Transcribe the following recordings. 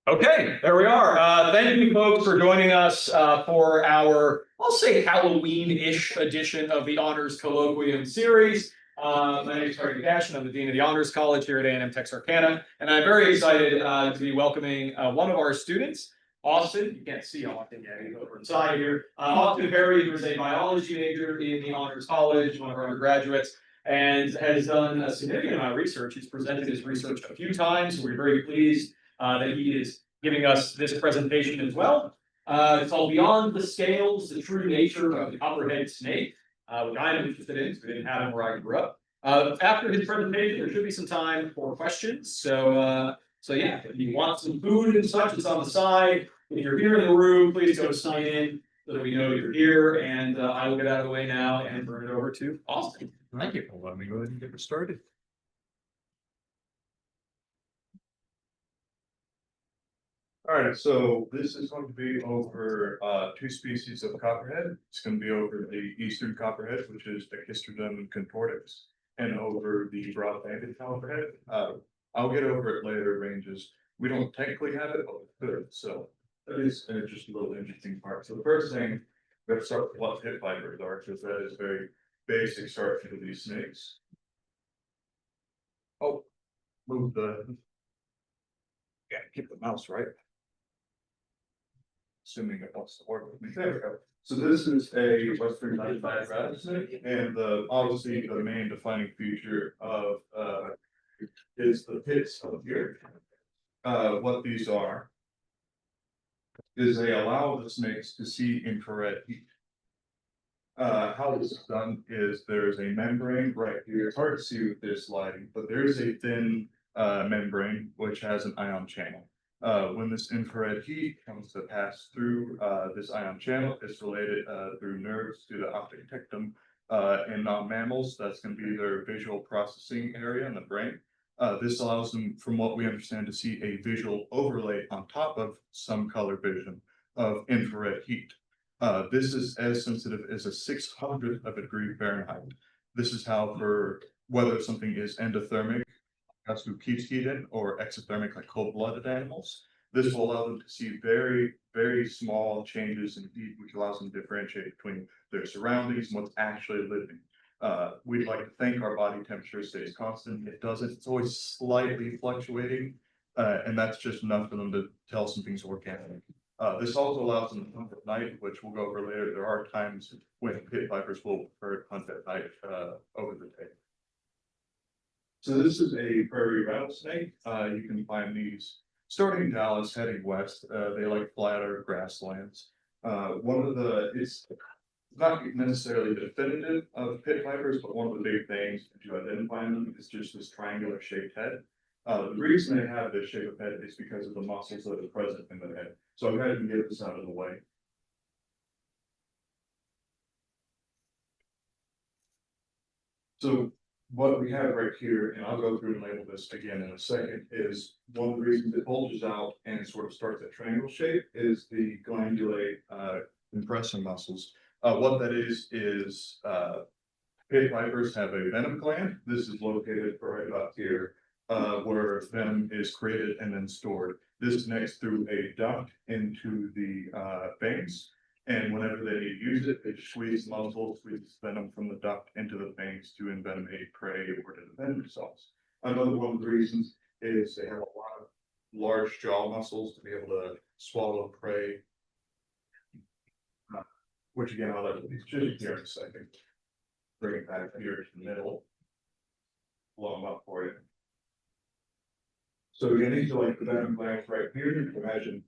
Okay, there we are. Thank you, folks, for joining us for our, I'll say, Halloween-ish edition of the Honors Colloquium series. My name is Harry Cashin. I'm the Dean of the Honors College here at A&M-Texarkana, and I'm very excited to be welcoming one of our students, Austin. You can't see Austin yet, he's over inside here. Austin Perry, who is a biology major in the Honors College, one of our undergraduates, and has done a significant amount of research. He's presented his research a few times. We're very pleased that he is giving us this presentation as well. It's called Beyond the Scales, the True Nature of the Copperhead Snake, which I'm interested in, because we didn't have him where I grew up. After his presentation, there should be some time for questions. So yeah, if you want some food and such, it's on the side. If you're here in the room, please go sign in so that we know you're here. And I will get out of the way now and turn it over to Austin. Thank you. Well, let me go ahead and get started. All right, so this is going to be over two species of copperhead. It's going to be over the eastern copperhead, which is Techistrodon contortix, and over the broad-banded copperhead. I'll get over it later ranges. We don't technically have it, but we could. So that is just a little interesting part. So the first thing, we have to start with what pit vipers are, because that is very basic start to these snakes. Oh, move the. Yeah, keep the mouse right. Assuming it wants to work with me. There we go. So this is a Western knife-back rattlesnake, and obviously the main defining feature of is the pits up here. What these are is they allow the snakes to see infrared heat. How this is done is there's a membrane right here. It's hard to see with this lighting, but there's a thin membrane which has an ion channel. When this infrared heat comes to pass through this ion channel, it's related through nerves to the optic tectum. In non-mammals, that's going to be their visual processing area in the brain. This allows them, from what we understand, to see a visual overlay on top of some color vision of infrared heat. This is as sensitive as a 600th of a degree Fahrenheit. This is how, for whether something is endothermic, that's who keeps heat in, or exothermic, like cold-blooded animals. This will allow them to see very, very small changes in heat, which allows them to differentiate between their surroundings and what's actually living. We'd like to think our body temperature stays constant. It doesn't. It's always slightly fluctuating, and that's just enough for them to tell something's organic. This also allows them to hunt at night, which we'll go over later. There are times when pit vipers will prefer to hunt at night over the day. So this is a prairie rattlesnake. You can find these starting in Dallas, heading west. They like flatter grasslands. It's not necessarily definitive of pit vipers, but one of the big things to identify them is just this triangular shaped head. The reason they have this shape of head is because of the muscles that are present in the head. So I'll go ahead and get this out of the way. So what we have right here, and I'll go through and label this again in a second, is one of the reasons it bulges out and sort of starts a triangle shape is the glandulae compressor muscles. What that is pit vipers have a venom gland. This is located right about here, where venom is created and then stored. This connects through a duct into the fangs. And whenever they use it, they squeeze the muscle, squeeze venom from the duct into the fangs to envenom a prey or to defend themselves. Another one of the reasons is they have a lot of large jaw muscles to be able to swallow prey, which again, I'll let these just here in a second. Bring it back here to the middle, blow them up for you. So again, these are like the venom glands right here. You can imagine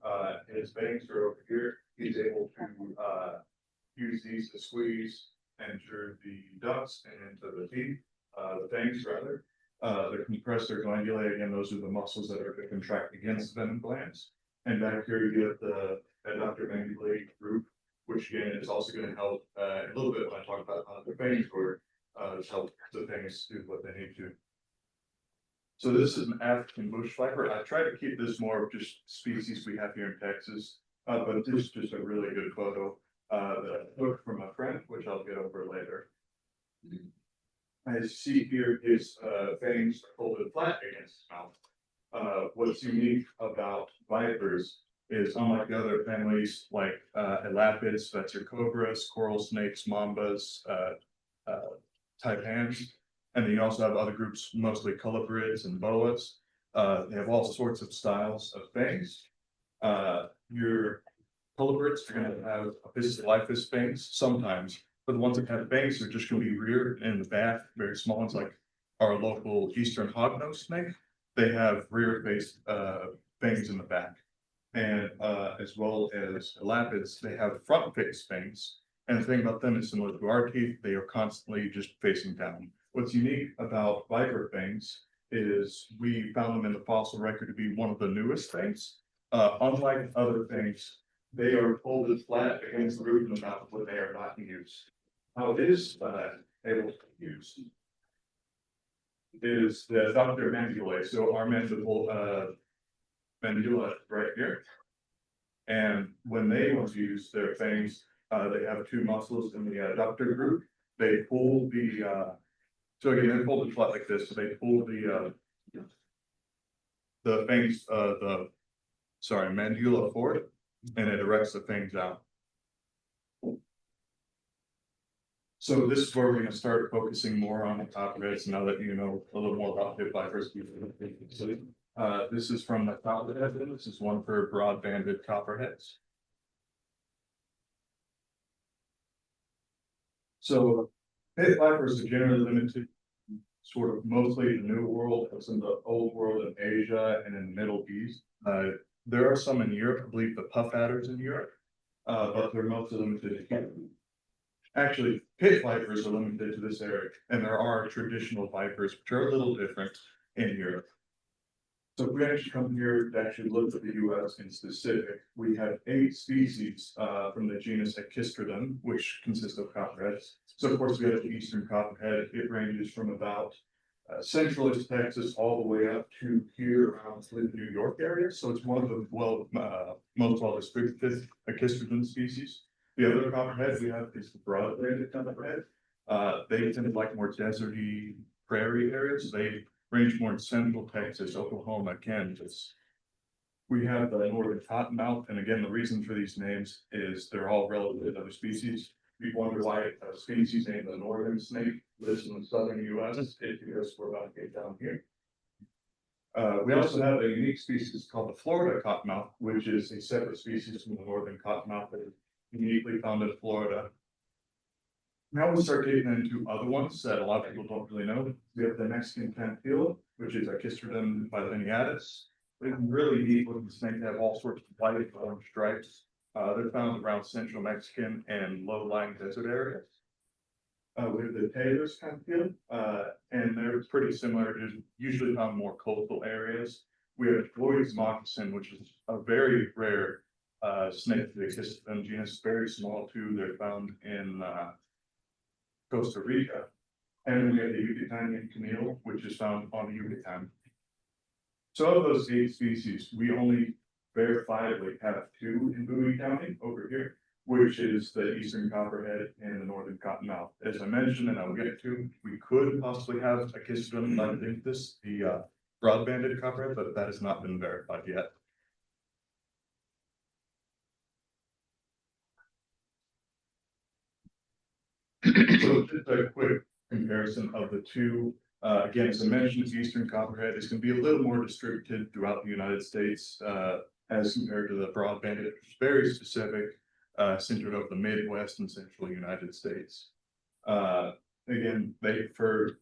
his fangs are over here. He's able to use these to squeeze enter the ducts and into the teeth, the fangs rather. The compressor glandulae, again, those are the muscles that are going to contract against the venom glands. And back here you get the adductor mandibulate group, which again is also going to help a little bit when I talk about how the fangs work, to help the fangs do what they need to. So this is an African bush viper. I try to keep this more of just species we have here in Texas. But this is just a really good photo that I took from a friend, which I'll get over later. As you see here, his fangs are folded flat against his mouth. What's unique about vipers is unlike the other families like elapids, that's your cobras, coral snakes, mambas, taipans. And then you also have other groups, mostly colubrids and boas. They have all sorts of styles of fangs. Your colubrids are going to have a lifeless fangs sometimes, but the ones that have fangs are just going to be rear in the back, very small ones like our local eastern hognose snake. They have rear face fangs in the back. And as well as elapids, they have front face fangs. And the thing about them is similar to our teeth, they are constantly just facing down. What's unique about viper fangs is we found them in the fossil record to be one of the newest fangs. Unlike other fangs, they are folded flat against the roof of the mouth when they are not in use. How it is able to be used is the adductor mandibulae. So our mandible mandibula right here. And when they want to use their fangs, they have two muscles in the adductor group. They pull the so again, they're folded flat like this. So they pull the fangs, mandibula forward, and it erects the fangs out. So this is where we're going to start focusing more on the copperheads now that you know a little more about pit vipers. This is from the Copperhead. This is one for broad-banded copperheads. So pit vipers are generally limited sort of mostly the New World, some of the Old World in Asia and in the Middle East. There are some in Europe, I believe the puff adders in Europe, but they're mostly limited to actually, pit vipers are limited to this area, and there are traditional vipers, which are a little different in Europe. So if we actually come here to actually look at the US in specific, we have 8 species from the genus Echistrodon, which consists of copperheads. So of course we have the eastern copperhead. It ranges from about central Texas all the way up to here around the New York area. So it's one of the most well distributed Echistrodon species. The other copperhead we have is the broad-banded copperhead. They tend to like more deserty prairie areas. They range more in central Texas, Oklahoma, Kansas. We have the northern cottonmouth, and again, the reason for these names is they're all relative to other species. We wonder why a species named the northern snake lives in the southern US. It's because we're about to get down here. We also have a unique species called the Florida cottonmouth, which is a separate species from the northern cottonmouth that is uniquely found in Florida. Now we start getting into other ones that a lot of people don't really know. We have the Mexican pantila, which is Echistrodon lineatus. It's really neat looking snake. They have all sorts of white and orange stripes. They're found around central Mexican and low-lying desert areas. We have the Taylor's pantila, and they're pretty similar. It's usually found in more coastal areas. We have Floyd's moccasin, which is a very rare snake that exists in genus, very small too. They're found in Costa Rica. And then we have the Yucatanian cameel, which is found on the Yucatan. So of those 8 species, we only verifiably have 2 in Bowie County over here, which is the eastern copperhead and the northern cottonmouth. As I mentioned, and I'll get to, we could possibly have Echistrodon lineatus, the broad-banded copperhead, but that has not been verified yet. So just a quick comparison of the 2. Again, as I mentioned, the eastern copperhead is going to be a little more distributed throughout the United States as compared to the broad-banded. It's very specific, centered over the Midwest and central United States. Again, the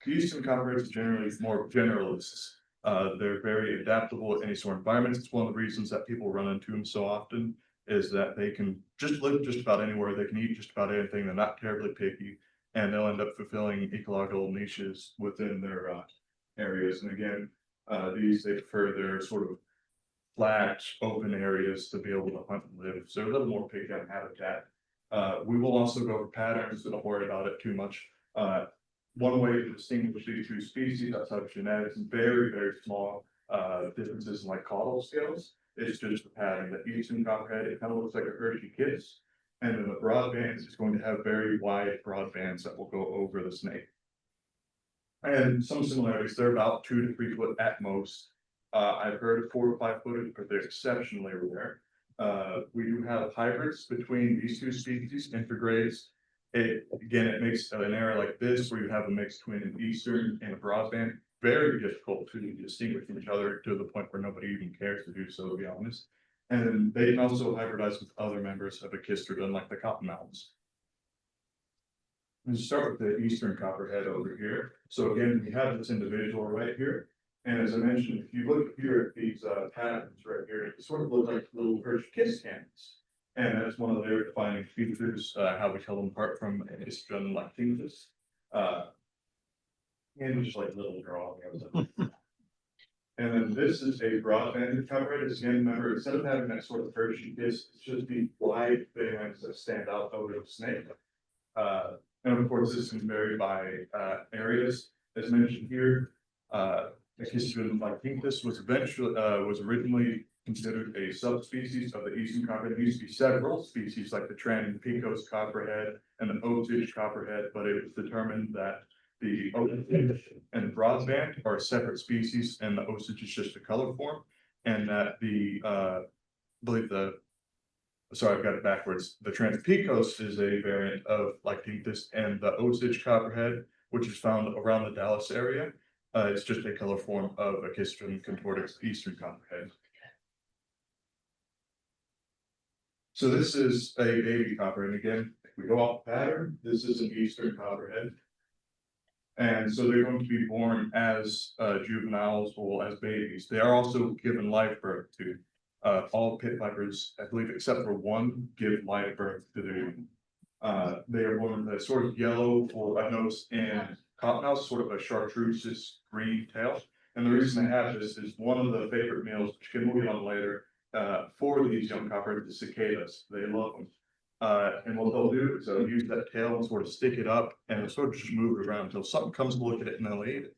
eastern copperheads are generally more generalists. They're very adaptable to any sort of environments. It's one of the reasons that people run into them so often, is that they can just live just about anywhere. They can eat just about anything. They're not terribly picky, and they'll end up fulfilling ecological niches within their areas. And again, they prefer their sort of flat, open areas to be able to hunt and live. So they're a little more picky on habitat. We will also go over patterns, so don't worry about it too much. One way to distinguish these 2 species outside of genetics, very, very small differences in like caudal scales. It's just the pattern. The eastern copperhead, it kind of looks like a Hershey kiss. And then the broad bands is going to have very wide broad bands that will go over the snake. And some similarities, they're about 2 to 3 foot at most. I've heard of 4 or 5 footage, but they're exceptionally rare. We do have hybrids between these two species, intergrades. It makes an area like this where you have a mix between an eastern and a broadband very difficult to distinguish from each other to the point where nobody even cares to do so, to be honest. And then they can also hybridize with other members of a Echistrodon like the cottonmouths. Let's start with the eastern copperhead over here. So again, we have this individual right here. And as I mentioned, if you look here at these patterns right here, it sort of look like little Hershey kiss cans. And that's one of their defining features, how we tell them apart from Echistrodon like Tingus. And just like little drawing. And then this is a broadbanded copperhead. Again, remember, instead of having that sort of Hershey kiss, it's just the wide bands that stand out over the snake. And of course, this can vary by areas. As mentioned here, Echistrodon like Tingus was originally considered a subspecies of the eastern copperhead. There used to be several species like the Trans-Pecos copperhead and the Osage copperhead, but it was determined that the Osage and broadband are separate species, and the Osage is just a color form, and that I've got it backwards. The Trans-Pecos is a variant of Lycanthus, and the Osage copperhead, which is found around the Dallas area, it's just a color form of Echistrodon contortix eastern copperhead. So this is a baby copperhead. Again, if we go off pattern, this is an eastern copperhead. And so they're going to be born as juveniles or as babies. They are also given live birth to. All pit vipers, I believe, except for one, give live birth to their young. They are born with a sort of yellow or I noticed in cottonmouths, sort of a chartreuse green tail. And the reason I have this is one of the favorite meals, which we'll get on later, for these young copperheads, the cicadas. They love them. And what they'll do is they'll use that tail and sort of stick it up and it'll sort of just move it around until something comes to look at it and they'll eat it.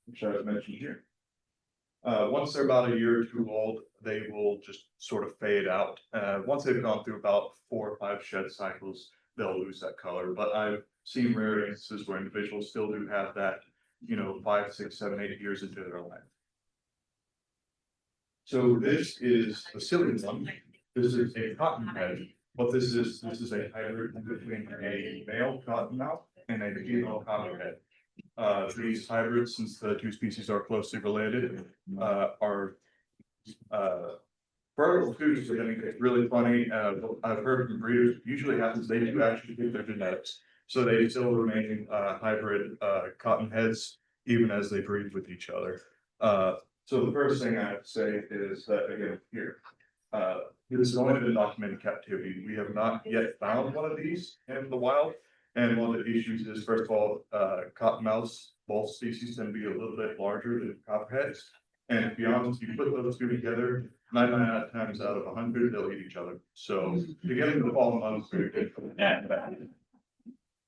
Which I mentioned here. Once they're about a year or two old, they will just sort of fade out. Once they've gone through about 4 or 5 shed cycles, they'll lose that color. But I've seen rare instances where individuals still do have that, 5, 6, 7, 8 years into their life. So this is the silly one. This is a cottonhead. What this is a hybrid between a male cottonmouth and a female copperhead. These hybrids, since the two species are closely related, are fertile too. So it's really funny. I've heard from breeders, usually happens they do actually keep their genetics. So they still remain hybrid cottonheads even as they breed with each other. So the first thing I have to say is that again here, this has only been documented captivity. We have not yet found one of these in the wild. And one of the issues is, first of all, cottonmouths, both species tend to be a little bit larger than copperheads. And to be honest, if you put those two together, 99 times out of 100, they'll eat each other. So to get into the fall months, very difficult.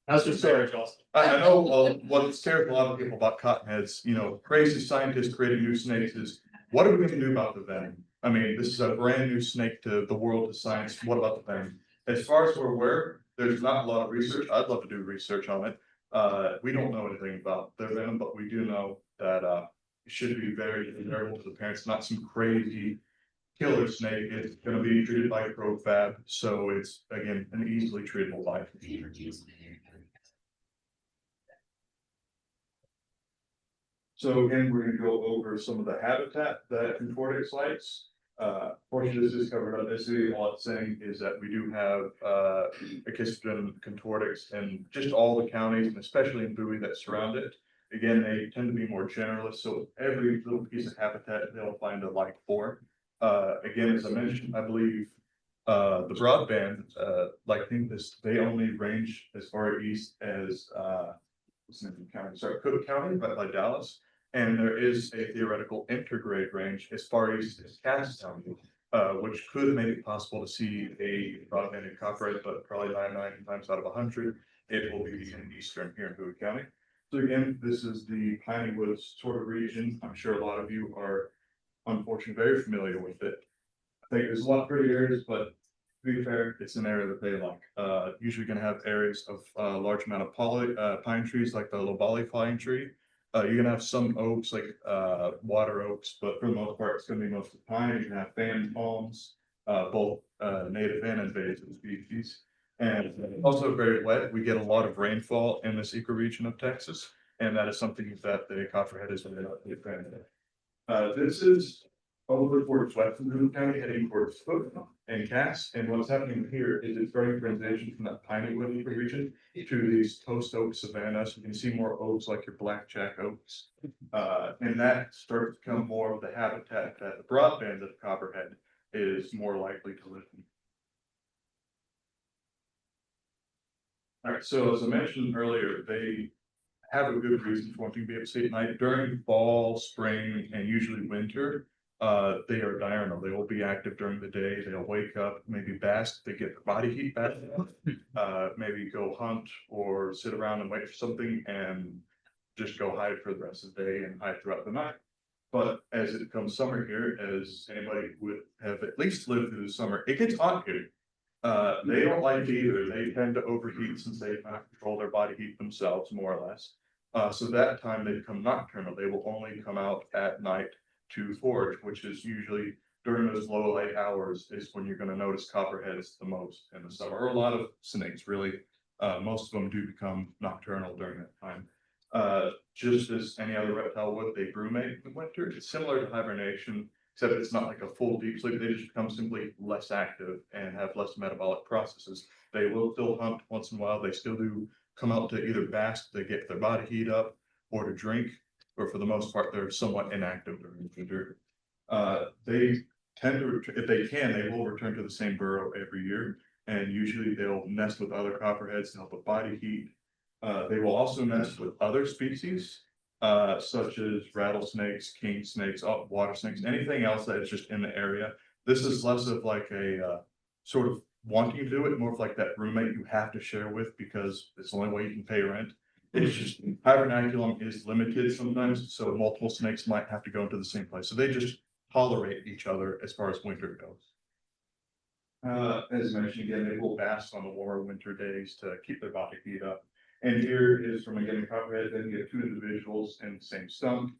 That's just Sarah Johnson. I know what scares a lot of people about cottonheads, crazy scientists creating new snakes is, what are we going to do about the venom? I mean, this is a brand new snake to the world of science. What about the venom? As far as we're aware, there's not a lot of research. I'd love to do research on it. We don't know anything about their venom, but we do know that it should be very vulnerable to the parents, not some crazy killer snake. It's going to be treated by profab, so it's again an easily treatable life. So again, we're going to go over some of the habitat that contortix likes. Fortunately, this is covered up. Basically, all it's saying is that we do have Echistrodon contortix in just all the counties, and especially in Bowie that surround it. Again, they tend to be more generalist, so every little piece of habitat they'll find a like form. Again, as I mentioned, I believe the broadband, they only range as far east as Cook County, right by Dallas. And there is a theoretical intergrade range as far east as Cass County, which could make it possible to see a broadbanded copperhead, but probably 99 times out of 100, it will be in eastern here in Bowie County. So again, this is the Piney Woods sort of region. I'm sure a lot of you are unfortunately very familiar with it. I think there's a lot of pretty areas, but to be fair, it's an area that they like. Usually going to have areas of large amount of pine trees like the Lobali pine tree. You're gonna have some oaks like water oaks, but for the most part, it's gonna be mostly pine. You're gonna have fan palms, both native and invasive species. And also very wet. We get a lot of rainfall in this ecoregion of Texas, and that is something that the Copperhead is really not a fan of. This is over towards Western Boone County, heading towards Foot and Cass. And what's happening here is it's starting to transition from that piney wood ecoregion to these post oak savannas. You can see more oaks like your blackjack oaks. And that starts to become more of the habitat that the broadband of Copperhead is more likely to live in. All right, so as I mentioned earlier, they have a good reason for wanting to be able to sleep at night. During fall, spring, and usually winter, they are diurnal. They will be active during the day. They'll wake up, maybe bask, they get the body heat back, maybe go hunt or sit around and wait for something and just go hide for the rest of the day and hide throughout the night. But as it comes summer here, as anybody would have at least lived through the summer, it gets hot here. They don't like it either. They tend to overheat since they cannot control their body heat themselves, more or less. So that time they become nocturnal. They will only come out at night to forage, which is usually during those low light hours is when you're going to notice copperheads the most in the summer, or a lot of snakes, really. Most of them do become nocturnal during that time. Just as any other reptile would, they brumate in winter. It's similar to hibernation, except it's not like a full deep sleep. They just become simply less active and have less metabolic processes. They will still hunt once in a while. They still do come out to either bask to get their body heat up or to drink, or for the most part, they're somewhat inactive during winter. They tend to, if they can, they will return to the same burrow every year, and usually they'll nest with other copperheads to help with body heat. They will also nest with other species, such as rattlesnakes, king snakes, water snakes, anything else that is just in the area. This is less of like a sort of wanting to do it, more of like that roommate you have to share with because it's the only way you can pay rent. It's just hibernaculum is limited sometimes, so multiple snakes might have to go into the same place. So they just tolerate each other as far as winter goes. As mentioned again, they will bask on the warmer winter days to keep their body heat up. And here is from again the Copperhead. Then you get two individuals in the same stump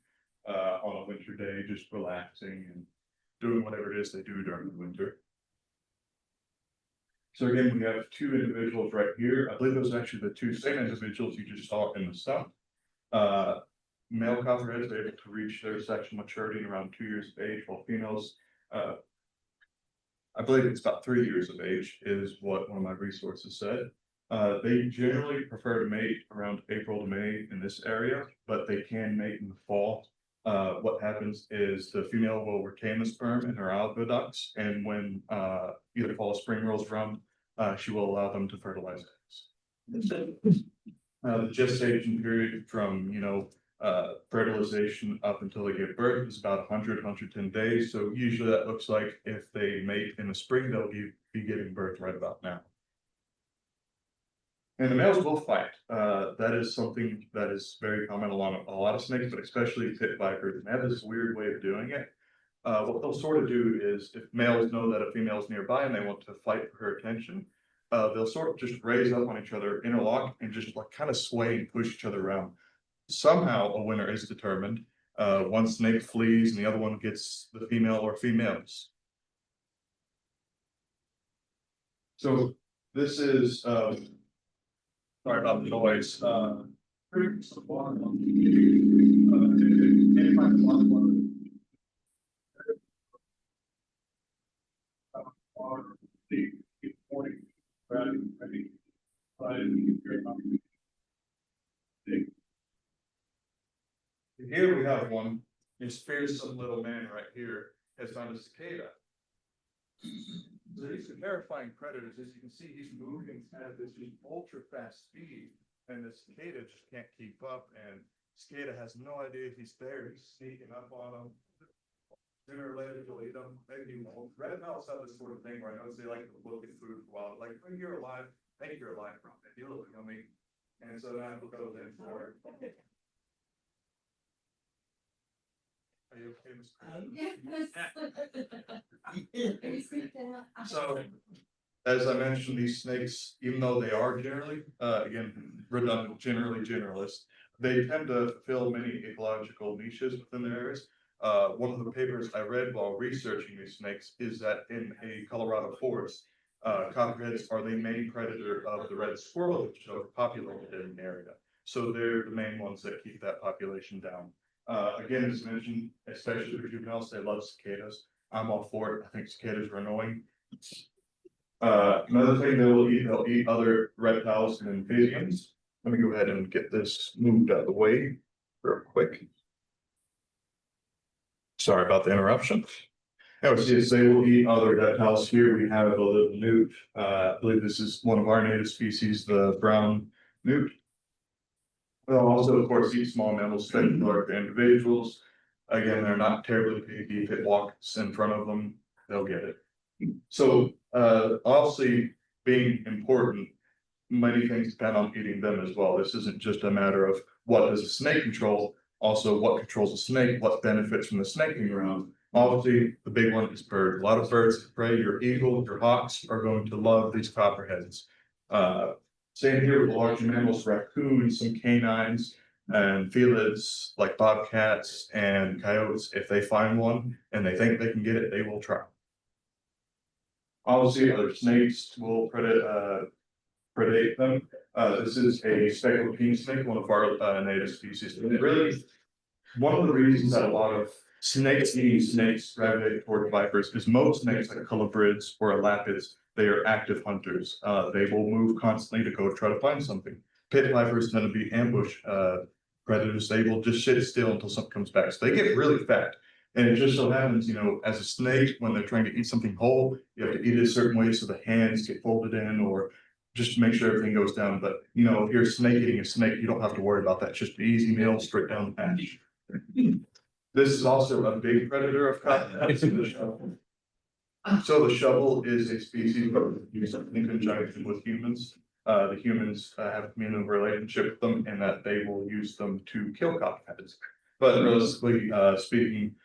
on a winter day, just relaxing and doing whatever it is they do during the winter. So again, we have two individuals right here. I believe those are actually the two same individuals you just saw in the stump. Male copperheads are able to reach their sexual maturity in around 2 years of age, while females, I believe it's about 3 years of age, is what one of my resources said. They generally prefer to mate around April to May in this area, but they can mate in the fall. What happens is the female will retain the sperm in her algoducts, and when either fall or spring rolls around, she will allow them to fertilize eggs. The gestation period from, fertilization up until they give birth is about 110 days. So usually that looks like if they mate in the spring, they'll be giving birth right about now. And the males will fight. That is something that is very common along a lot of snakes, but especially pit vipers. And they have this weird way of doing it. What they'll sort of do is if males know that a female is nearby and they want to fight for her attention, they'll sort of just raise up on each other, interlock, and just like kind of sway and push each other around. Somehow a winner is determined. One snake flees and the other one gets the female or females. So this is sorry about the noise. Here we have one. This fearsome little man right here has found a cicada. So these are terrifying predators. As you can see, he's moving at this ultra fast speed, and the cicada just can't keep up. And cicada has no idea he's there. He's sneaking up on him. Sooner or later, he'll eat them. Maybe he won't. Reptiles have this sort of thing where I know they like to look at food for a while. Like, when you're alive, think you're alive from it. You look yummy. And so now we'll go in for it. Are you okay, Mr. So, as I mentioned, these snakes, even though they are generally, again, redundant, generally generalist, they tend to fill many ecological niches within their areas. One of the papers I read while researching these snakes is that in a Colorado forest, copperheads are the main predator of the red squirrel, which are populated in the area. So they're the main ones that keep that population down. Again, as mentioned, especially for juveniles, they love cicadas. I'm all for it. I think cicadas are annoying. Another thing they'll eat other reptiles and amphibians. Let me go ahead and get this moved out of the way real quick. Sorry about the interruption. Anyways, they will eat other reptiles. Here we have a little newt. I believe this is one of our native species, the brown newt. They'll also, of course, eat small mammals, especially larger individuals. Again, they're not terribly picky. If it walks in front of them, they'll get it. So, obviously, being important, many things depend on eating them as well. This isn't just a matter of what does a snake control, also what controls a snake, what benefits from the snake being around. Obviously, the big one is birds. A lot of birds of prey, your eagle, your hawks are going to love these copperheads. Same here with larger mammals, raccoons, some canines, and felids like bobcats and coyotes. If they find one and they think they can get it, they will try. Obviously, other snakes will predate them. This is a speckled king snake, one of our native species. And it really, one of the reasons that a lot of snakes eating snakes gravitate toward vipers is most snakes, like colubrids or elapids, they are active hunters. They will move constantly to go try to find something. Pit vipers tend to be ambush predators. They will just sit still until something comes back. So they get really fat. And it just so happens, you know, as a snake, when they're trying to eat something whole, you have to eat it a certain way so the hands get folded in, or just to make sure everything goes down. But, you know, if you're snake eating a snake, you don't have to worry about that. It's just an easy meal straight down the patch. This is also a big predator of copperheads. So the shovel is a species used in conjunction with humans. The humans have a communal relationship with them, and that they will use them to kill copperheads. But realistically speaking,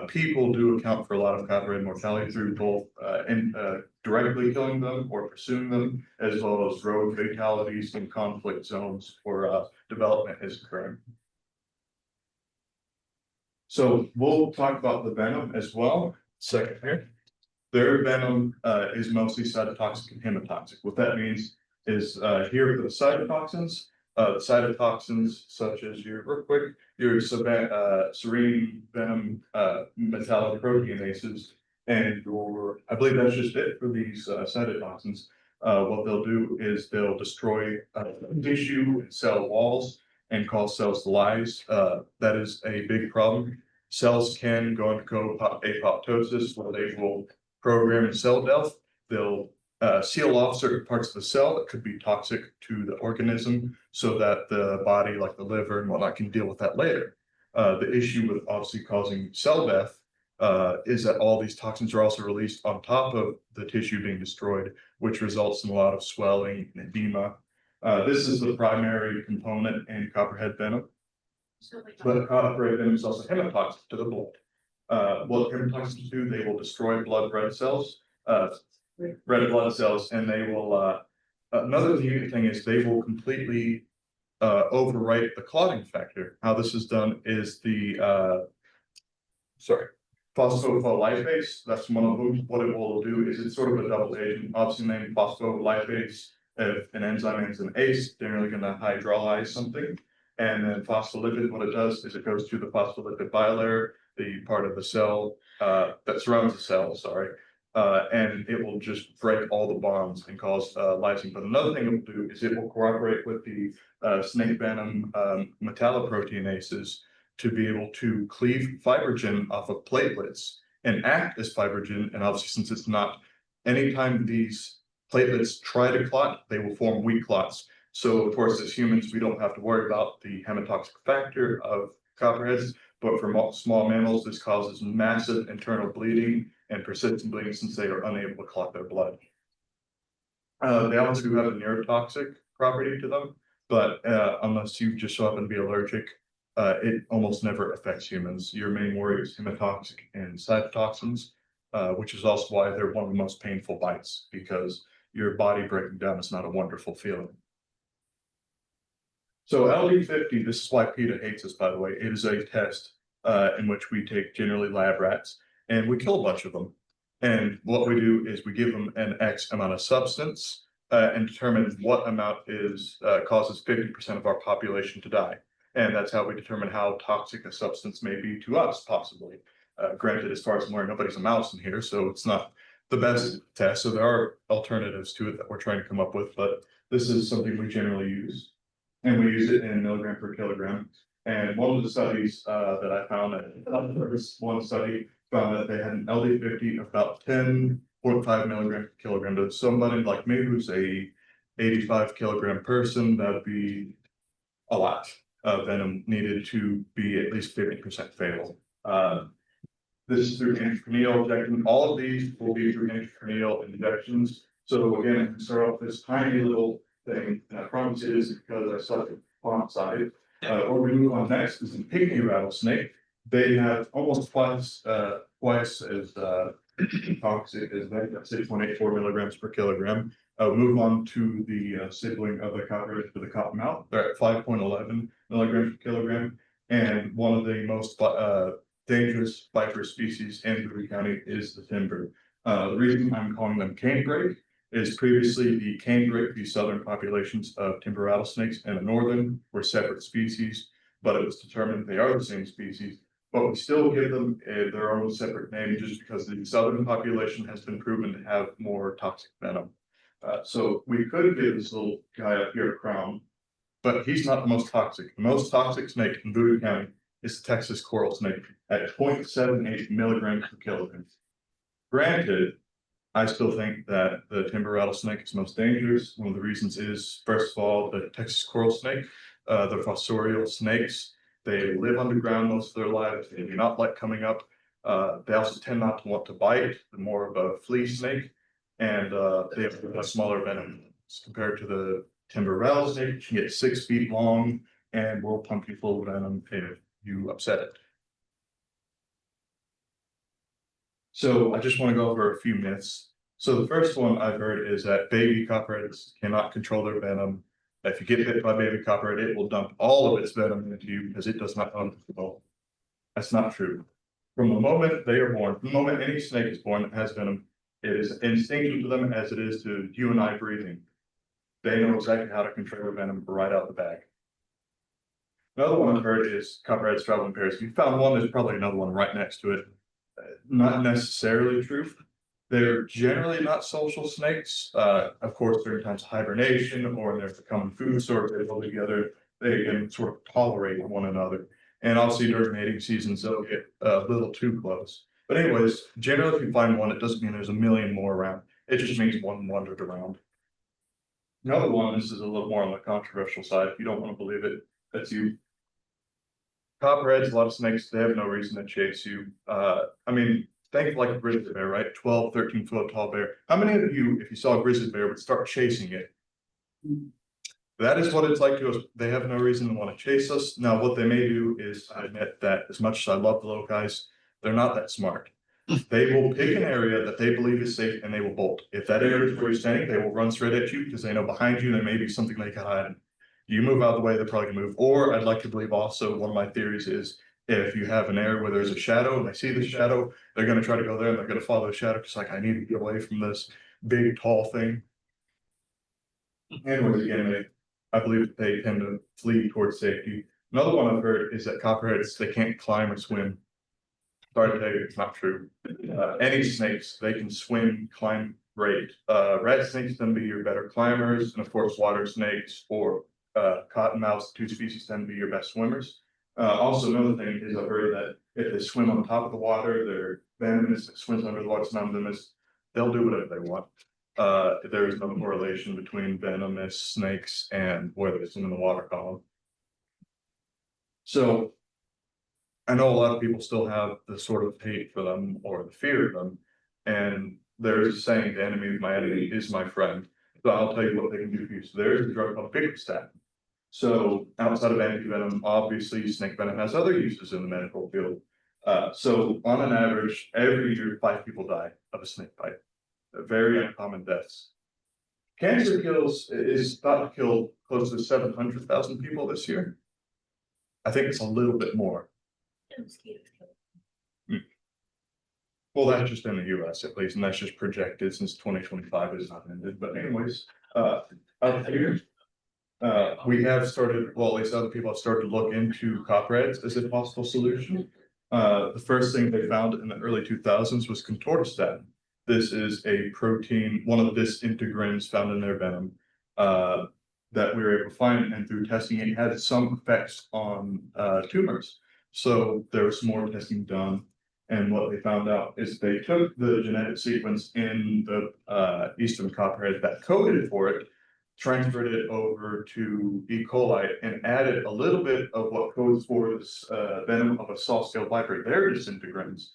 people do account for a lot of copperhead mortality through both directly killing them or pursuing them, as well as road fatalities in conflict zones where development is occurring. So we'll talk about the venom as well. Second here. Their venom is mostly cytotoxic and hemotoxic. What that means is here for the cytotoxins such as your serine venom metalloproteinases, and I believe that's just it for these cytotoxins. What they'll do is they'll destroy tissue and cell walls and cause cells to lyse. That is a big problem. Cells can go into apoptosis, where they will program in cell death. They'll seal off certain parts of the cell that could be toxic to the organism, so that the body, like the liver and whatnot, can deal with that later. The issue with obviously causing cell death is that all these toxins are also released on top of the tissue being destroyed, which results in a lot of swelling and edema. This is the primary component in copperhead venom. But copperhead venom is also hemotoxic to the blood. What hemotoxins do, they will destroy red blood cells, and they will, another unique thing is they will completely overwrite the clotting factor. How this is done is the, phospholipase. That's one of them. What it will do is it's sort of a double agent, obviously named phospholipase. If an enzyme ends in ACE, they're really going to hydrolyze something. And then phospholipid, what it does is it goes through the phospholipid bilayer, the part of the cell that surrounds the cell, and it will just break all the bonds and cause lysing. But another thing it will do is it will cooperate with the snake venom metalloproteinases to be able to cleave fibrogen off of platelets and act as fibrogen. And obviously, since it's not, anytime these platelets try to clot, they will form weak clots. So of course, as humans, we don't have to worry about the hemotoxic factor of copperheads, but for small mammals, this causes massive internal bleeding and persistent bleeding since they are unable to clot their blood. They also do have a neurotoxic property to them, but unless you just so happen to be allergic, it almost never affects humans. Your main worry is hemotoxic and cytotoxins, which is also why they're one of the most painful bites, because your body breaking down is not a wonderful feeling. So LD50, this is why PETA hates us, by the way. It is a test in which we take generally lab rats and we kill a bunch of them. And what we do is we give them an X amount of substance and determine what amount is causes 50% of our population to die. And that's how we determine how toxic a substance may be to us, possibly. Granted, as far as I'm aware, nobody's a mouse in here, so it's not the best test. So there are alternatives to it that we're trying to come up with, but this is something we generally use. And we use it in milligram per kilogram. And one of the studies that I found, there was one study found that they had an LD50 of about 10.5 milligram per kilogram. To somebody like me who's a 85 kilogram person, that'd be a lot of venom needed to be at least 50% fatal. This is through intracranial injection. All of these will be through intracranial injections. So again, I start off this tiny little thing, and I promise it is because I saw the font side. What we move on next is the pygmy rattlesnake. They have almost twice as toxic as that, 6.84 milligrams per kilogram. Move on to the sibling of the copperhead, to the cottonmouth. They're at 5.11 milligrams per kilogram. And one of the most dangerous viperous species in Bowie County is the timber. The reason I'm calling them canebrake is previously the canebrake, the southern populations of timber rattlesnakes and the northern were separate species, but it was determined they are the same species. But we still give them their own separate name just because the southern population has been proven to have more toxic venom. So we could give this little guy up here a crown, but he's not the most toxic. The most toxic snake in Bowie County is the Texas coral snake at 0.78 milligrams per kilogram. Granted, I still think that the timber rattlesnake is most dangerous. One of the reasons is, first of all, the Texas coral snake, the fossorial snakes, they live underground most of their lives. They do not like coming up. They also tend not to want to bite. They're more of a flea snake, and they have a smaller venom compared to the timber rattlesnake, which can get 6 feet long and will pump you full of venom if you upset it. So I just want to go over a few myths. So the first one I've heard is that baby copperheads cannot control their venom. If you get bit by baby copperhead, it will dump all of its venom into you because it does not know control. That's not true. From the moment they are born, from the moment any snake is born that has venom, it is instinctive to them as it is to you and I breathing. They know exactly how to control their venom right out the bag. Another one I've heard is copperheads travel in pairs. If you found one, there's probably another one right next to it. Not necessarily true. They're generally not social snakes. Of course, during times of hibernation or when there's a common food source, they live together. They can sort of tolerate one another. And also during mating seasons, they'll get a little too close. But anyways, generally, if you find one, it doesn't mean there's a million more around. It just means one wandered around. Another one, this is a little more on the controversial side. If you don't want to believe it, that's you. Copperheads, a lot of snakes, they have no reason to chase you. I mean, think like a grizzly bear, right? 12, 13 foot tall bear. How many of you, if you saw a grizzly bear, would start chasing it? That is what it's like to us. They have no reason to want to chase us. Now, what they may do is, I admit that as much as I love the little guys, they're not that smart. They will pick an area that they believe is safe and they will bolt. If that area is where you're standing, they will run straight at you because they know behind you there may be something they can hide. You move out of the way, they're probably gonna move. Or I'd like to believe also, one of my theories is if you have an area where there's a shadow and they see the shadow, they're gonna try to go there and they're gonna follow the shadow because like I need to get away from this big tall thing. Anyways, again, I believe they tend to flee towards safety. Another one I've heard is that copperheads, they can't climb or swim. Sorry to tell you, it's not true. Any snakes, they can swim, climb great. Rat snakes tend to be your better climbers, and of course, water snakes or cottonmouths, 2 species tend to be your best swimmers. Also, another thing is I've heard that if they swim on top of the water, they're venomous. If it swims under the water, it's not venomous. They'll do whatever they want. There is no correlation between venomous snakes and whether they swim in the water column. So I know a lot of people still have the sort of hate for them or the fear of them. And there's a saying, the enemy of my enemy is my friend. So I'll tell you what they can do for you. So there's a drug called picostat. So outside of antivenom, obviously snake venom has other uses in the medical field. So on an average, every year, 5 people die of a snake bite. Very uncommon deaths. Cancer is thought to kill close to 700,000 people this year. I think it's a little bit more. Well, that's just in the US at least, and that's just projected since 2025 is not ended, but anyways, up here. We have started, well, at least other people have started to look into copperheads as a possible solution. The first thing they found in the early 2000s was contortastatin. This is a protein, one of the disintegrins found in their venom, that we were able to find, and through testing it had some effects on tumors. So there was more testing done, and what they found out is they took the genetic sequence in the eastern copperhead that coded for it, transferred it over to E. coli, and added a little bit of what codes for this venom of a soft-scale viper, their disintegrins,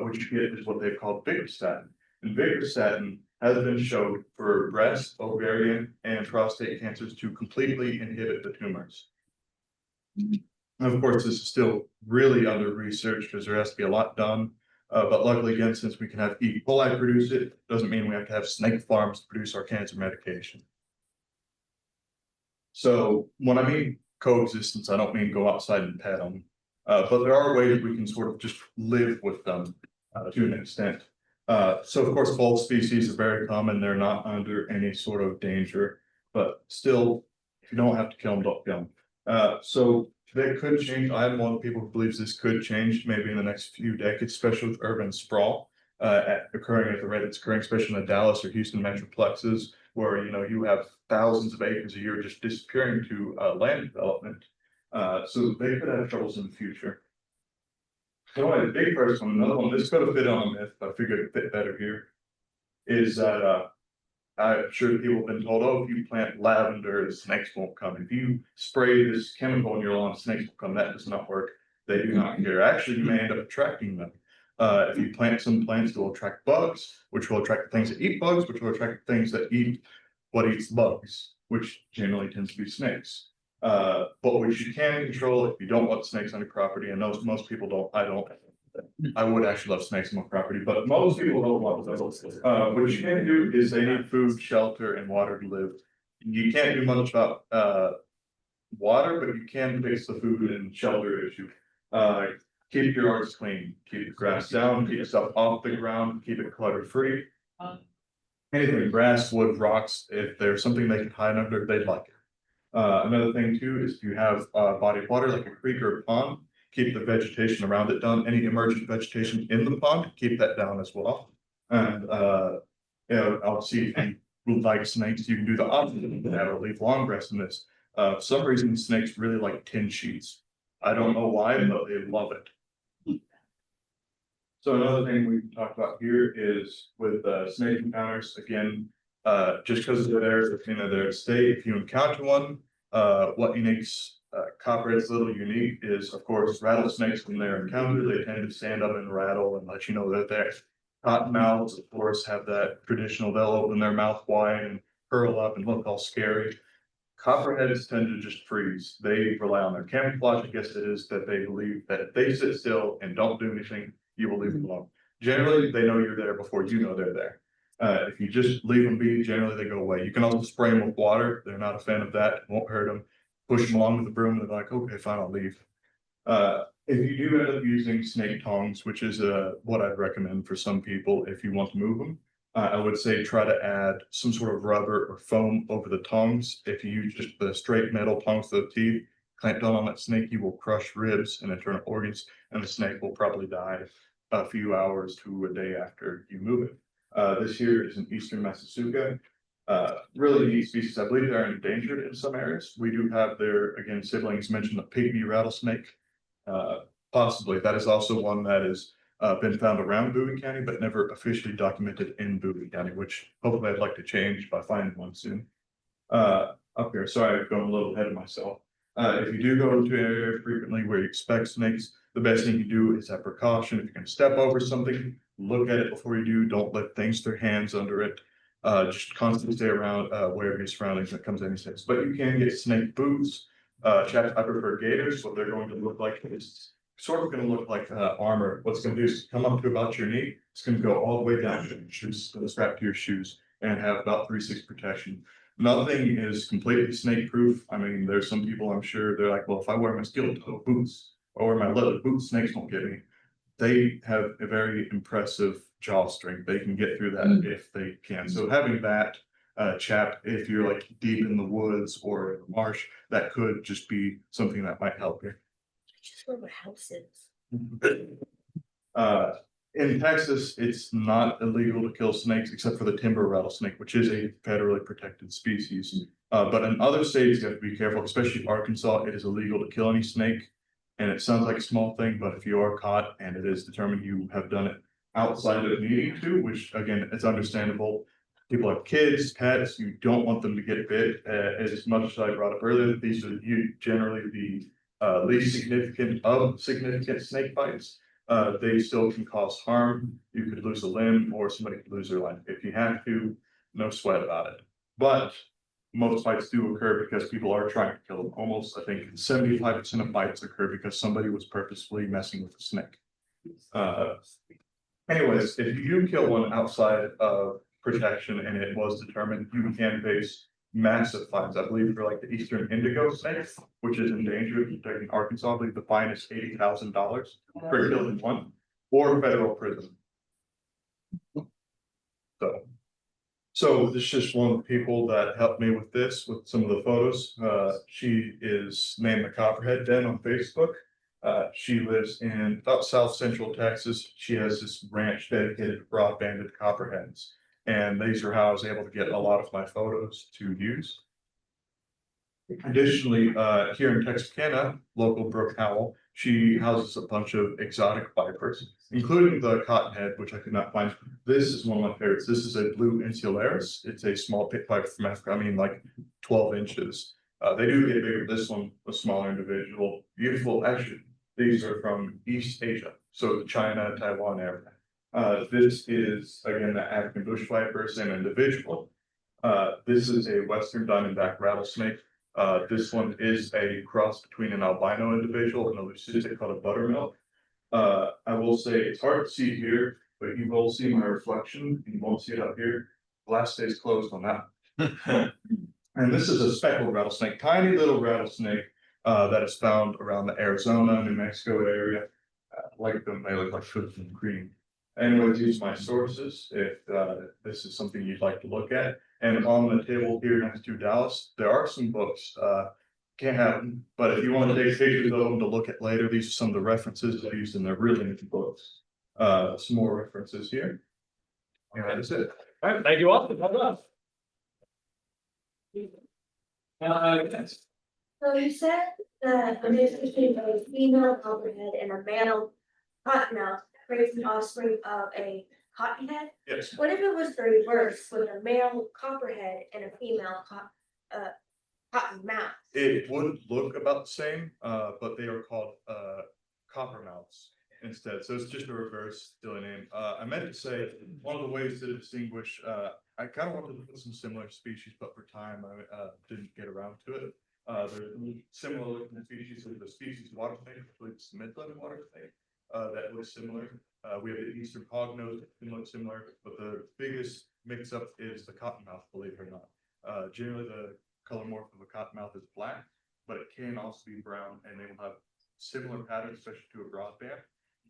which is what they've called vigorostatin. And vigorostatin has been shown for breast, ovarian, and prostate cancers to completely inhibit the tumors. And of course, this is still really under research because there has to be a lot done. But luckily, again, since we can have E. coli produce it, doesn't mean we have to have snake farms to produce our cancer medication. So when I mean coexistence, I don't mean go outside and pet them, but there are ways we can sort of just live with them to an extent. So of course, both species are very common. They're not under any sort of danger, but still, if you don't have to kill them, don't kill them. So that could change. I'm one of the people who believes this could change maybe in the next few decades, especially with urban sprawl occurring at the rate it's occurring, especially in the Dallas or Houston metroplexes, where you have thousands of acres a year just disappearing to land development. So they could have troubles in the future. So a big first one, another one, this could have fit on a myth, but I figured it fit better here, is that I'm sure people have been told, oh, if you plant lavender, the snakes won't come. If you spray this chemical in your lawn, snakes will come. That does not work. They do not care. Actually, you may end up attracting them. If you plant some plants that will attract bugs, which will attract things that eat bugs, which will attract things that eat what eats bugs, which generally tends to be snakes. But which you can control if you don't want snakes on your property. And most people don't. I would actually love snakes on my property, but most people don't want those. What you can do is they need food, shelter, and water to live. You can't do much about water, but you can fix the food and shelter issue. Keep your yards clean, keep the grass down, keep stuff off the ground, keep it clutter free. Anything, grass, wood, rocks, if there's something they can hide under, they'd like it. Another thing too is if you have a body of water like a creek or a pond, keep the vegetation around it down. Any emergent vegetation in the pond, keep that down as well. And obviously, if you like snakes, you can do the opposite and have a leaf long grass in this. For some reason, snakes really like tin sheets. I don't know why, but they love it. So another thing we can talk about here is with snake encounters, again, just because they're there, they're there to stay. If you encounter one, what makes copperheads a little unique is, of course, rattlesnakes, when they're encountered, they tend to stand up and rattle and let you know they're there. Cottonmouths, of course, have that traditional, they'll open their mouth wide and curl up and look all scary. Copperheads tend to just freeze. They rely on their camouflage. I guess it is that they believe that if they sit still and don't do anything, you will leave them alone. Generally, they know you're there before you know they're there. If you just leave them be, generally they go away. You can also spray them with water. They're not a fan of that. It won't hurt them. Push them along with the broom and they're like, okay, fine, I'll leave. If you do end up using snake tongs, which is what I'd recommend for some people if you want to move them, I would say try to add some sort of rubber or foam over the tongs. If you use just the straight metal tongs to the teeth, clamped down on that snake, you will crush ribs and internal organs, and the snake will probably die a few hours to a day after you move it. This here is in eastern Massachusetts. Really neat species. I believe they're endangered in some areas. We do have their, again, siblings mentioned, the pygmy rattlesnake. Possibly. That is also one that has been found around Bowie County, but never officially documented in Bowie County, which hopefully I'd like to change by finding one soon. Up here, sorry, I've gone a little ahead of myself. If you do go into an area frequently where you expect snakes, the best thing you do is have precaution. If you're going to step over something, look at it before you do. Don't let things their hands under it. Just constantly stay around wherever your surroundings when it comes to any snakes. But you can get snake boots. I prefer gaiters. What they're going to look like is sort of going to look like armor. What's going to do is come up to about your knee. It's going to go all the way down to your shoes, strap to your shoes. and have about 3/6 protection. Nothing is completely snake proof. I mean, there's some people I'm sure they're like, well, if I wear my steel toe boots or wear my leather boots, snakes won't get me. They have a very impressive jaw strength. They can get through that if they can. So having that chap, if you're like deep in the woods or in the marsh, that could just be something that might help you. Just where my house is. In Texas, it's not illegal to kill snakes except for the timber rattlesnake, which is a federally protected species. But in other states, you have to be careful, especially Arkansas, it is illegal to kill any snake. And it sounds like a small thing, but if you are caught and it is determined you have done it outside of needing to, which again, it's understandable. People have kids, pets, you don't want them to get bit. As much as I brought up earlier, these are generally the least significant of significant snake bites. They still can cause harm. You could lose a limb or somebody could lose their life. If you have to, no sweat about it. But most bites do occur because people are trying to kill them. Almost, I think 75% of bites occur because somebody was purposefully messing with a snake. Anyways, if you do kill one outside of protection and it was determined, you can face massive fines. I believe for like the eastern indigo snake, which is endangered, in Arkansas, I believe the fine is $80,000 for killing one, or federal prison. So this is just one of the people that helped me with this, with some of the photos. She is named the Copperhead Den on Facebook. She lives in about South Central Texas. She has this ranch dedicated to broad-banded copperheads. And these are how I was able to get a lot of my photos to use. Additionally, here in Texarkana, local Brook Owl, she houses a bunch of exotic vipers, including the cottonhead, which I could not find. This is one of my favorites. This is a blue insularis. It's a small pit viper from Africa. I mean, like 12 inches. They do get bigger. This one, a smaller individual, beautiful. Actually, these are from East Asia, so China, Taiwan area. This is again the African bush viper, same individual. This is a Western diamondback rattlesnake. This one is a cross between an albino individual and a leucistic called a buttermilk. I will say it's hard to see here, but you will see my reflection. You won't see it up here. Glass stays closed on that. And this is a speckled rattlesnake, tiny little rattlesnake that is found around the Arizona, New Mexico area. Like them, they look like cookies and cream. Anyways, use my sources if this is something you'd like to look at. And on the table here next to Dallas, there are some books. Can't have them, but if you want to take pictures of them to look at later, these are some of the references I used in their really neat books. Some more references here. And that is it. All right, thank you all. So you said that a mix between a female copperhead and a male cottonmouth creates an offspring of a cottonhead? Yes. What if it was the reverse with a male copperhead and a female cottonmouth? It would look about the same, but they are called coppermouths instead. So it's just a reverse silly name. I meant to say one of the ways to distinguish. I kind of wanted to put some similar species, but for time I didn't get around to it. There's similar looking species of the species water snake, which is Midland water snake. That looks similar. We have the eastern hognose that can look similar, but the biggest mix up is the cottonmouth, believe it or not. Generally the color morph of a cottonmouth is black, but it can also be brown, and they will have similar patterns, especially to a broadband.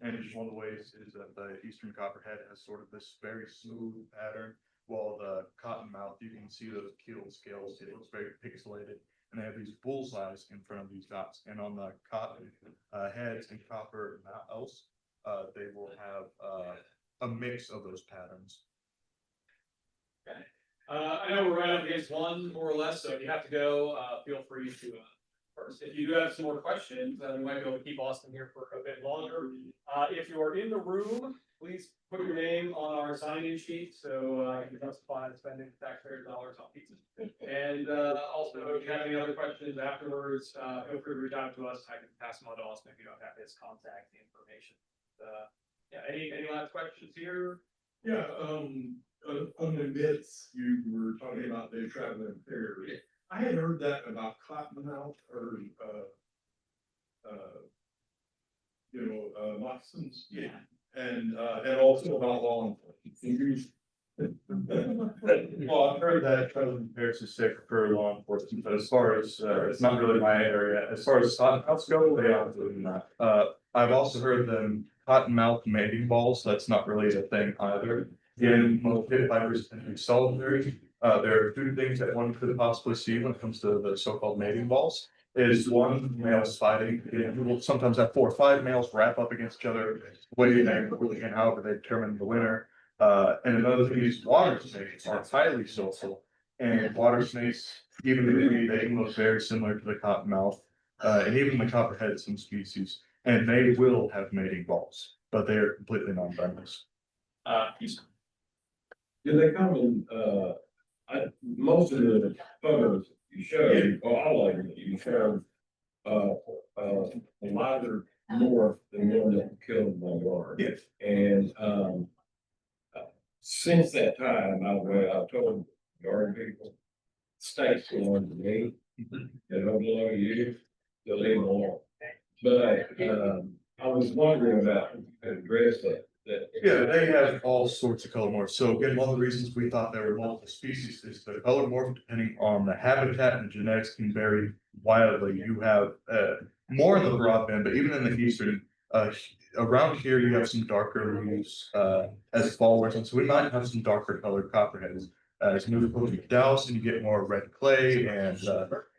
And just one of the ways is that the eastern copperhead has sort of this very smooth pattern, while the cottonmouth, you can see those keeled scales. It looks very pixelated, and they have these bullseyes in front of these dots. And on the cotton heads and copper mouths, they will have a mix of those patterns. Okay. I know we're right up against one more or less, so if you have to go, feel free to first. If you do have some more questions, we might be able to keep Austin here for a bit longer. If you are in the room, please put your name on our sign-in sheet so you can justify spending taxpayer dollars on pizza. And also, if you have any other questions afterwards, feel free to reach out to us. I can pass them on to Austin if you don't have his contact information. Yeah, any last questions here? Yeah, on the myths you were talking about, they travel in pairs. I had heard that about cottonmouth or moccasins. Yeah. And also about long fingers. Well, I've heard that traveling pairs is safer for law enforcement, but as far as, it's not really my area, as far as cottonmouths go, they are doing that. I've also heard them cottonmouth mating balls, that's not really a thing either. Again, most pit vipers tend to be solitary. There are two things that one could possibly see when it comes to the so-called mating balls. Is one, males fighting, and we'll sometimes have 4 or 5 males wrap up against each other, waiting and however they determine the winner. And another thing is water snakes are highly social, and water snakes, even if they look very similar to the cottonmouth, and even the copperhead, some species, and they will have mating balls, but they are completely non-venomous. He's- Do they come in, most of the photos you showed, or all of them, you showed, a lighter more than the one that killed in my yard. Yes. And, since that time, I told yard people, state's going to me, and I'm below you, to leave alone. But, I was wondering about, address that. Yeah, they have all sorts of color morphs. So again, one of the reasons we thought there were multiple species is the color morph, depending on the habitat and the genetics, can vary wildly. You have more in the broadband, but even in the eastern, around here, you have some darker leaves as followers, and so we might have some darker colored copperheads. As you move closer to Dallas, and you get more red clay and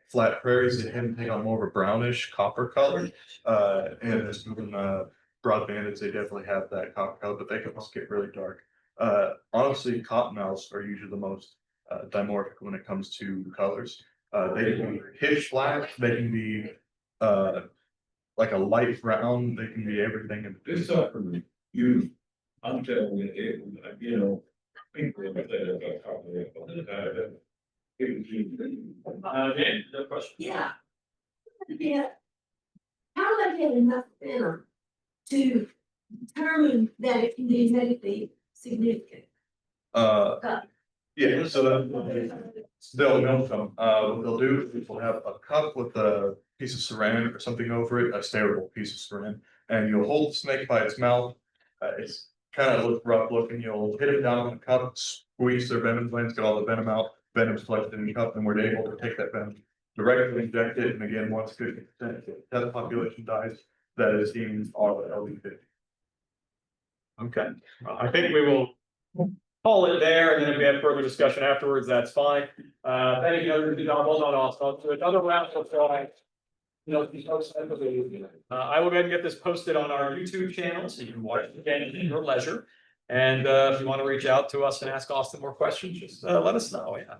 flat prairies, they tend to take on more of a brownish copper color. And as moving broad bandeds, they definitely have that copper color, but they can also get really dark. Honestly, cottonmouths are usually the most dimorphic when it comes to colors. They can be pitch black, they can be like a light brown, they can be everything. And This stuff from you, I'm telling you, it, you know, people that are talking about that. It was you. Dan, no question? Yeah. Yeah. How do I get enough venom to determine that it can be medically significant? Yeah, so they'll milk them. What they'll do is they'll have a cup with a piece of saran or something over it, a sterile piece of saran, and you'll hold the snake by its mouth. It's kind of look rough looking. You'll hit it down in the cup, squeeze their venom glands, get all the venom out. Venom's collected in the cup, and we're able to take that venom, directly inject it, and again, once 50% of the population dies, that is deemed LD50. Okay, well, I think we will call it there, and then if we have further discussion afterwards, that's fine. Thank you, hold on, also, to another round of drawing. You know, these folks, I will go ahead and get this posted on our YouTube channel, so you can watch it again at your leisure. And if you want to reach out to us and ask Austin more questions, just let us know, yeah.